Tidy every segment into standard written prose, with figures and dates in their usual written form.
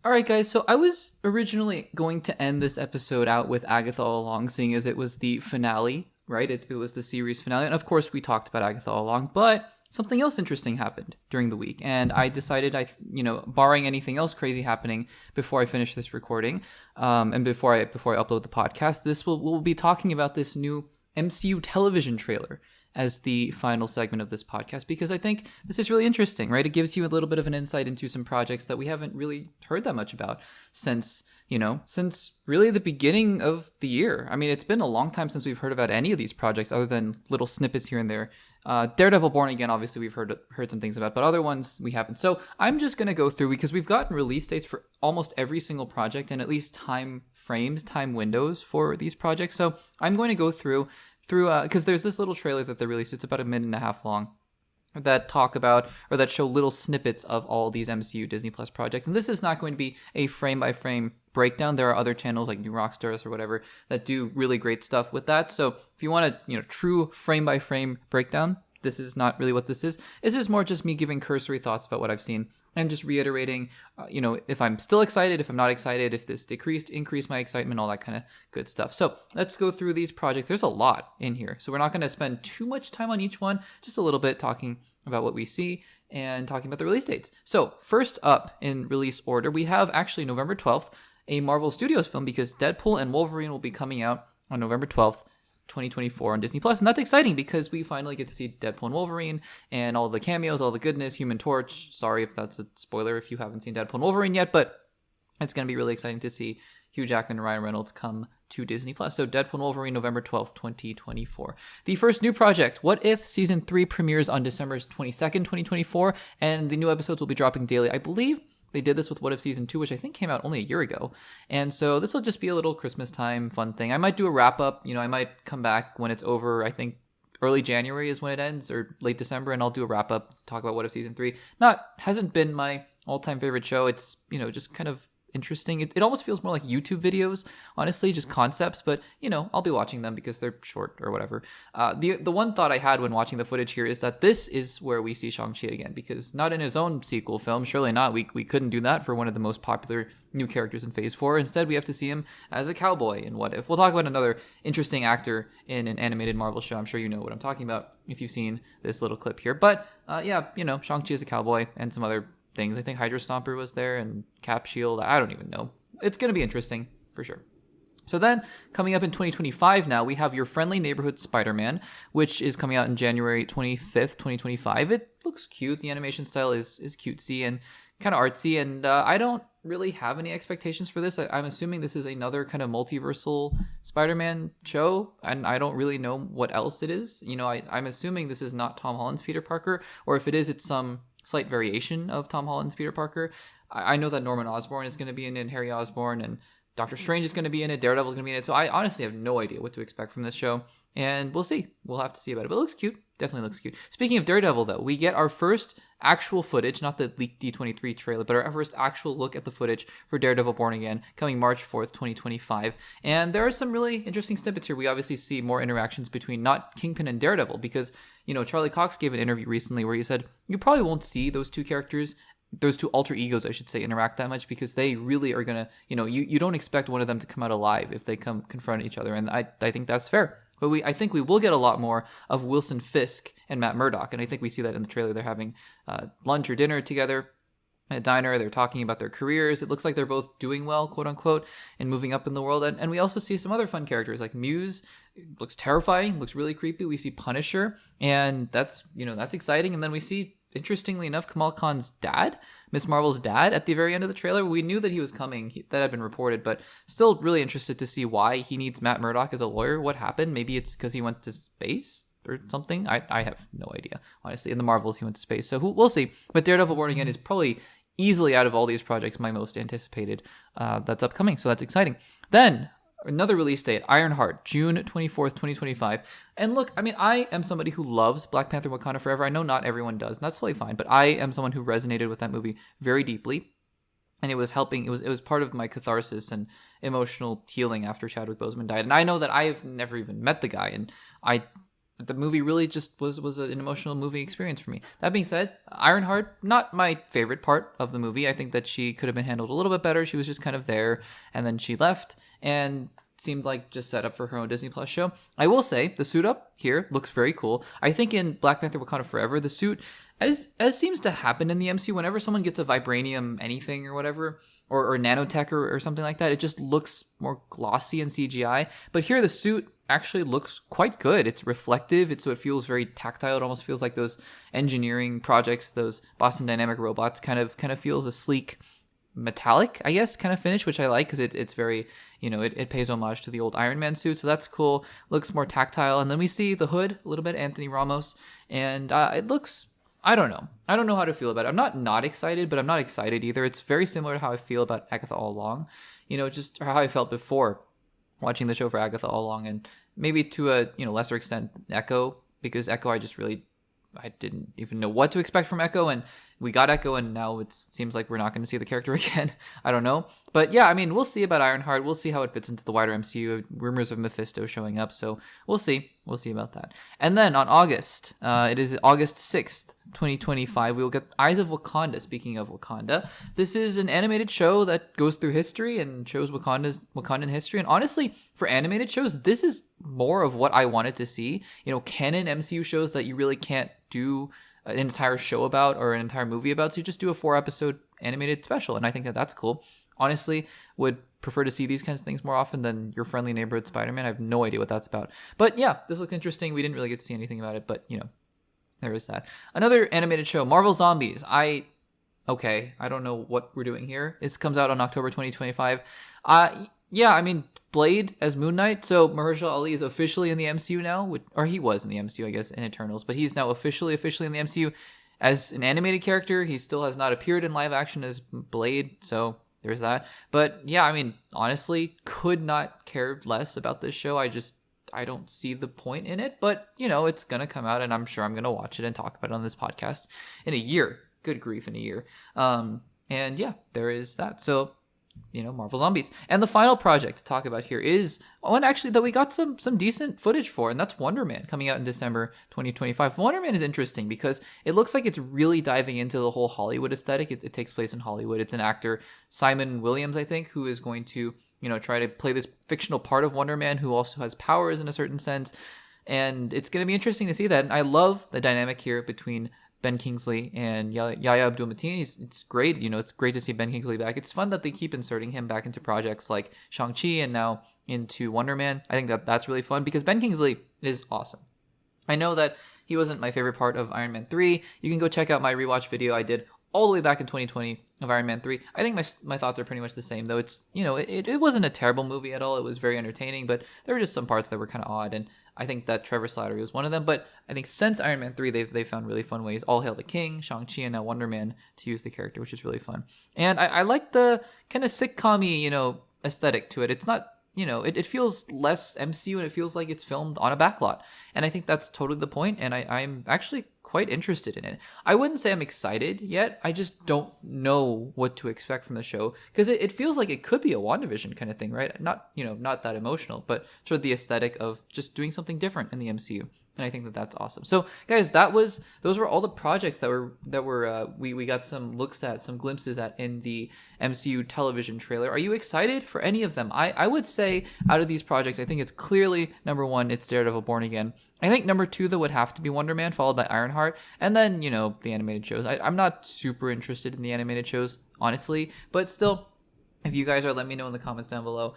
All right, guys. So I was originally going to end this episode out with Agatha All Along, seeing as it was the finale, right? It was the series finale. And of course, we talked about Agatha All Along, but something else interesting happened during the week. And I decided, barring anything else crazy happening before I finish this recording, and before I upload the podcast, we'll be talking about this new MCU television trailer as the final segment of this podcast, because I think this is really interesting, right? It gives you a little bit of an insight into some projects that we haven't really heard that much about since really the beginning of the year. I mean, it's been a long time since we've heard about any of these projects other than little snippets here and there. Daredevil Born Again, obviously we've heard some things about, but other ones we haven't. So I'm just going to go through, because we've gotten release dates for almost every single project and at least time windows for these projects. So I'm going to go through because there's this little trailer that they released. It's about a minute and a half long, that talk about or that show little snippets of all these MCU Disney Plus projects. And this is not going to be a frame by frame breakdown. There are other channels like New Rockstars or whatever that do really great stuff with that. So if you want a true frame by frame breakdown, this is not really what this is. This is more just me giving cursory thoughts about what I've seen and just reiterating, if I'm still excited, if I'm not excited, if this increased my excitement, all that kind of good stuff. So let's go through these projects. There's a lot in here, so we're not going to spend too much time on each one, just a little bit talking about what we see and talking about the release dates. So first up in release order, we have actually November 12th, a Marvel Studios film, because Deadpool and Wolverine will be coming out on November 12th, 2024 on Disney Plus, and that's exciting because we finally get to see Deadpool and Wolverine and all the cameos, all the goodness. Human Torch. Sorry if that's a spoiler if you haven't seen Deadpool and Wolverine yet, but it's going to be really exciting to see Hugh Jackman and Ryan Reynolds come to Disney Plus. So Deadpool and Wolverine, November 12th, 2024. The first new project, What If Season 3, premieres on December 22nd, 2024, and the new episodes will be dropping daily. I believe they did this with What If Season 2, which I think came out only a year ago. And so this will just be a little Christmas time fun thing. I might do a wrap up. I might come back when it's over. I think early January is when it ends, or late December, and I'll do a wrap up, talk about What If Season 3. Hasn't been my all-time favorite show. It's, just kind of interesting. It almost feels more like YouTube videos, honestly, just concepts, but I'll be watching them because they're short or whatever. The one thought I had when watching the footage here is that this is where we see Shang-Chi again, because not in his own sequel film, surely not. We couldn't do that for one of the most popular new characters in Phase 4. Instead, we have to see him as a cowboy in What If. We'll talk about another interesting actor in an animated Marvel show. I'm sure you know what I'm talking about if you've seen this little clip here. But Shang-Chi is a cowboy and some other things. I think Hydra Stomper was there and Cap Shield. I don't even know. It's going to be interesting for sure. So then, coming up in 2025 now, we have Your Friendly Neighborhood Spider-Man, which is coming out in January 25th, 2025. It looks cute. The animation style is cutesy and kind of artsy, and I don't really have any expectations for this. I'm assuming this is another kind of multiversal Spider-Man show, and I don't really know what else it is. I'm assuming this is not Tom Holland's Peter Parker, or if it is, it's some slight variation of Tom Holland's Peter Parker. I know that Norman Osborn is going to be in it, Harry Osborn, and Doctor Strange is going to be in it, Daredevil is going to be in it. So I honestly have no idea what to expect from this show, and we'll see. We'll have to see about it, but it looks cute. Definitely looks cute. Speaking of Daredevil, though, we get our first actual footage, not the leaked D23 trailer, but our first actual look at the footage for Daredevil Born Again, coming March 4th, 2025. And there are some really interesting snippets here. We obviously see more interactions between not Kingpin and Daredevil, because, Charlie Cox gave an interview recently where he said, you probably won't see those two characters, those two alter egos, I should say, interact that much, because they really are going to, you don't expect one of them to come out alive if they come confront each other. And I think that's fair. But I think we will get a lot more of Wilson Fisk and Matt Murdock. And I think we see that in the trailer. They're having lunch or dinner together at a diner. They're talking about their careers. It looks like they're both doing well, quote unquote, and moving up in the world. And we also see some other fun characters like Muse. Looks terrifying, looks really creepy. We see Punisher, and that's exciting. And then we see, interestingly enough, Kamal Khan's dad, Miss Marvel's dad, at the very end of the trailer. We knew that he was coming, that had been reported, but still really interested to see why he needs Matt Murdock as a lawyer. What happened? Maybe it's because he went to space or something. I have no idea, honestly. In the Marvels, he went to space, so we'll see. But Daredevil Born Again is probably easily, out of all these projects, my most anticipated that's upcoming, so that's exciting. Then, another release date, Ironheart, June 24th, 2025. And look, I am somebody who loves Black Panther Wakanda Forever. I know not everyone does, and that's totally fine, but I am someone who resonated with that movie very deeply. And it was helping, it was part of my catharsis and emotional healing after Chadwick Boseman died. And I know that I've never even met the guy, and I the movie really just was an emotional movie experience for me. That being said, Ironheart, not my favorite part of the movie. I think that she could have been handled a little bit better. She was just kind of there, and then she left, and seemed like just set up for her own Disney Plus show. I will say the suit up here looks very cool. I think in Black Panther: Wakanda Forever, the suit, as seems to happen in the MCU, whenever someone gets a vibranium anything or whatever, or nanotech or something like that, it just looks more glossy in CGI. But here the suit actually looks quite good. It's reflective. So it feels very tactile. It almost feels like those engineering projects, those Boston Dynamic robots, kind of feels a sleek metallic, I guess, kind of finish, which I like because it's very, it pays homage to the old Iron Man suit. So that's cool. Looks more tactile. And then we see the hood a little bit, Anthony Ramos, and it looks, I don't know how to feel about it. I'm not excited, but I'm not excited either. It's very similar to how I feel about Agatha All Along, just how I felt before watching the show for Agatha All Along, and maybe to a lesser extent Echo, because Echo I didn't even know what to expect from Echo, and we got Echo, and now it seems like we're not going to see the character again. I don't know. But yeah, I mean, we'll see about Ironheart. We'll see how it fits into the wider MCU. Rumors of Mephisto showing up, so we'll see. We'll see about that. And then on August, it is August 6th, 2025, we will get Eyes of Wakanda. Speaking of Wakanda, this is an animated show that goes through history and shows Wakandan history. And honestly, for animated shows, this is more of what I wanted to see. Canon MCU shows that you really can't do an entire show about or an entire movie about, so you just do a 4-episode animated special, and I think that that's cool. Honestly, would prefer to see these kinds of things more often than Your Friendly Neighborhood Spider-Man. I have no idea what that's about, but yeah, this looks interesting. We didn't really get to see anything about it, but there is that. Another animated show, Marvel Zombies. I don't know what we're doing here. This comes out on October 2025. Yeah, I mean, Blade as Moon Knight. So Mahershala Ali is officially in the MCU now, or he was in the MCU, I guess, in Eternals, but he's now officially in the MCU as an animated character. He still has not appeared in live action as Blade, so there's that. But yeah, I mean, honestly, could not care less about this show. I don't see the point in it, but it's gonna come out, and I'm sure I'm gonna watch it and talk about it on this podcast in a year. Good grief, in a year. And yeah, there is that. So Marvel Zombies. And the final project to talk about here is one actually that we got some decent footage for, and that's Wonder Man, coming out in December 2025. Wonder Man is interesting because it looks like it's really diving into the whole Hollywood aesthetic. It takes place in Hollywood. It's an actor, Simon Williams, I think, who is going to try to play this fictional part of Wonder Man who also has powers in a certain sense. And it's going to be interesting to see that. And I love the dynamic here between Ben Kingsley and Yahya Abdul-Mateen. It's great. It's great to see Ben Kingsley back. It's fun that they keep inserting him back into projects like Shang-Chi and now into Wonder Man. I think that's really fun because Ben Kingsley is awesome. I know that he wasn't my favorite part of Iron Man 3. You can go check out my rewatch video I did all the way back in 2020 of Iron Man 3. I think my thoughts are pretty much the same, though. It's, it wasn't a terrible movie at all. It was very entertaining, but there were just some parts that were kind of odd, and I think that Trevor Slattery was one of them. But I think since Iron Man 3, they've found really fun ways. All Hail the King, Shang-Chi, and now Wonder Man to use the character, which is really fun. And I like the kind of sitcom-y, aesthetic to it. It's not, it feels less MCU, and it feels like it's filmed on a backlot. And I think that's totally the point, and I'm actually quite interested in it. I wouldn't say I'm excited yet. I just don't know what to expect from the show, because it feels like it could be a WandaVision kind of thing, right? Not that emotional, but sort of the aesthetic of just doing something different in the MCU. And I think that that's awesome. So guys, those were all the projects that we got some looks at, some glimpses at in the MCU television trailer. Are you excited for any of them? I would say out of these projects, I think it's clearly number 1, it's Daredevil Born Again. I think number 2, though, would have to be Wonder Man, followed by Ironheart, and then, the animated shows. I'm not super interested in the animated shows, honestly, but still, if you guys are, let me know in the comments down below.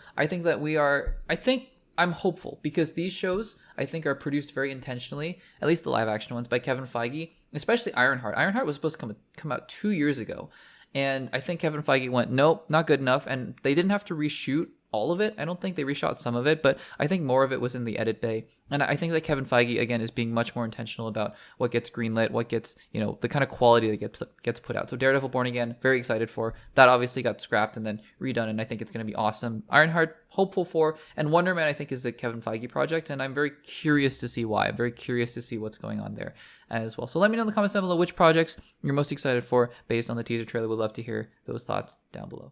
I'm hopeful because these shows, I think, are produced very intentionally, at least the live action ones, by Kevin Feige, especially Ironheart. Ironheart was supposed to come out 2 years ago, and I think Kevin Feige went, nope, not good enough, and they didn't have to reshoot all of it. I don't think they reshot some of it, but I think more of it was in the edit bay. And I think that Kevin Feige, again, is being much more intentional about what gets greenlit, what gets, the kind of quality that gets put out. So Daredevil Born Again, very excited for. That obviously got scrapped and then redone, and I think it's going to be awesome. Ironheart, hopeful for. And Wonder Man, I think, is a Kevin Feige project, and I'm very curious to see why. I'm very curious to see what's going on there as well. So let me know in the comments down below which projects you're most excited for based on the teaser trailer. We'd love to hear those thoughts down below.